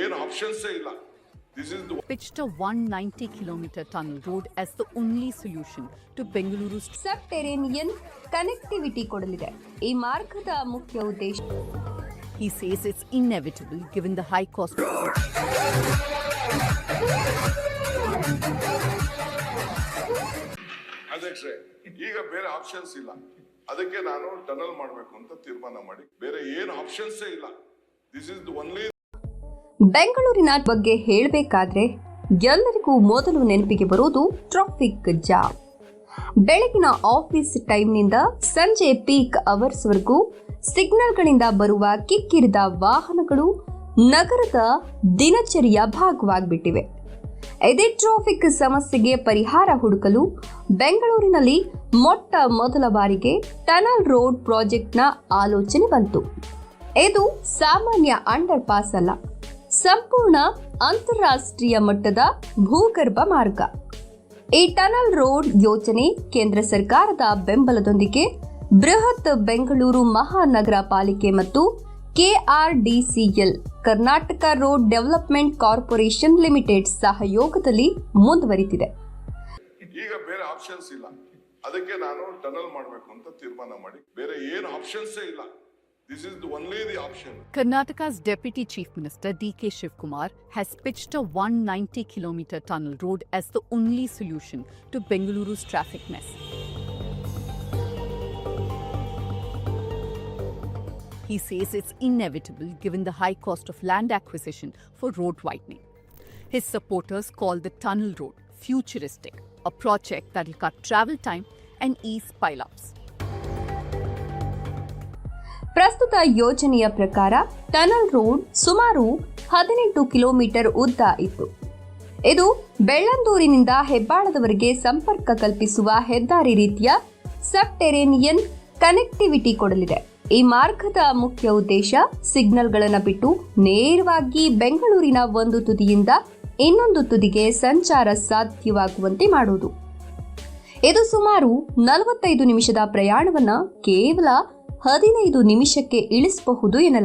ಏನು ಆಪ್ಷನ್ಸೇ ಇಲ್ಲ. This is the pitched a 190-kilometer tunnel road as the only solution to Bengaluru's subterranean connectivity ಕೊಡಲಿದೆ. ಈ ಮಾರ್ಗದ ಮುಖ್ಯ ಉದ್ದೇಶ He says it's inevitable given the high cost of ಅಧ್ಯಕ್ಷರೇ, ಈಗ ಬೇರೆ ಆಪ್ಷನ್ಸ್ ಇಲ್ಲ. ಅದಕ್ಕೆ ನಾನು ಟನಲ್ ಮಾಡಬೇಕು ಅಂತ ತೀರ್ಮಾನ ಮಾಡಿ, ಬೇರೆ ಏನು ಆಪ್ಷನ್ಸೇ ಇಲ್ಲ. This is the only. ಬೆಂಗಳೂರಿನ ಬಗ್ಗೆ ಹೇಳಬೇಕಾದ್ರೆ ಎಲ್ಲರಿಗೂ ಮೊದಲು ನೆನಪಿಗೆ ಬರೋದು ಟ್ರಾಫಿಕ್ ಜಾಮ್. ಬೆಳಗಿನ ಆಫೀಸ್ ಟೈಮ್ನಿಂದ ಸಂಜೆ ಪೀಕ್ ಅವರ್ಸ್ವರೆಗೂ ಸಿಗ್ನಲ್ಗಳಿಂದ ಬರುವ ಕಿಕ್ಕಿರಿದ ವಾಹನಗಳು ನಗರದ ದಿನಚರಿಯ ಭಾಗವಾಗಿಬಿಟ್ಟಿವೆ. ಇದೇ ಟ್ರಾಫಿಕ್ ಸಮಸ್ಯೆಗೆ ಪರಿಹಾರ ಹುಡುಕಲು ಬೆಂಗಳೂರಿನಲ್ಲಿ ಮೊಟ್ಟ ಮೊದಲ ಬಾರಿಗೆ ಟನಲ್ ರೋಡ್ ಪ್ರಾಜೆಕ್ಟ್ನ ಆಲೋಚನೆ ಬಂತು. ಇದು ಸಾಮಾನ್ಯ ಅಂಡರ್ ಪಾಸ್ ಅಲ್ಲ, ಸಂಪೂರ್ಣ ಅಂತಾರಾಷ್ಟ್ರೀಯ ಮಟ್ಟದ ಭೂಗರ್ಭ ಮಾರ್ಗ. ಈ ಟನಲ್ ರೋಡ್ ಯೋಜನೆ ಕೇಂದ್ರ ಸರ್ಕಾರದ ಬೆಂಬಲದೊಂದಿಗೆ ಬೃಹತ್ ಬೆಂಗಳೂರು ಮಹಾನಗರ ಪಾಲಿಕೆ ಮತ್ತು KRDCL Karnataka road development corporation limited ಸಹಯೋಗದಲ್ಲಿ ಮುಂದುವರಿತಿದೆ. ಈಗ ಬೇರೆ ಆಪ್ಷನ್ಸ್ ಇಲ್ಲ. ಅದಕ್ಕೆ ನಾನು ಟನಲ್ ಮಾಡಬೇಕು ಅಂತ ತೀರ್ಮಾನ ಮಾಡಿ, ಬೇರೆ ಏನು ಆಪ್ಷನ್ಸೇ ಇಲ್ಲ. This is the only the option. Karnataka's Deputy Chief Minister D.K. Shivkumar has pitched a 190-kilometer tunnel road as the only solution to Bengaluru's traffic mess. He says it's inevitable given the high cost of land acquisition for road widening. His supporters call the tunnel road futuristic, a project that will cut travel time and ease pile-ups. ಪ್ರಸ್ತುತ ಯೋಜನೆಯ ಪ್ರಕಾರ tunnel road ಸುಮಾರು 18 kilometre ಉದ್ದ ಇತ್ತು. ಇದು ಬೆಳ್ಳಂದೂರಿನಿಂದ ಹೆಬ್ಬಾಳದವರೆಗೆ ಸಂಪರ್ಕ ಕಲ್ಪಿಸುವ ಹೆದ್ದಾರಿ ರೀತಿಯ ಸಬ್ಟೆರೇನಿಯನ್ ಕನೆಕ್ಟಿವಿಟಿ ಕೊಡಲಿದೆ. ಈ ಮಾರ್ಗದ ಮುಖ್ಯ ಉದ್ದೇಶ ಸಿಗ್ನಲ್ಗಳನ್ನು ಬಿಟ್ಟು ನೇರವಾಗಿ ಬೆಂಗಳೂರಿನ ಒಂದು ತುದಿಯಿಂದ ಇನ್ನೊಂದು ತುದಿಗೆ ಸಂಚಾರ ಸಾಧ್ಯವಾಗುವಂತೆ ಮಾಡುವುದು. ಇದು ಸುಮಾರು 45 ನಿಮಿಷದ ಪ್ರಯಾಣವನ್ನು ಕೇವಲ 15 ನಿಮಿಷಕ್ಕೆ ಇಳಿಸಬಹುದು ಎನ್ನಲಾಗಿದೆ.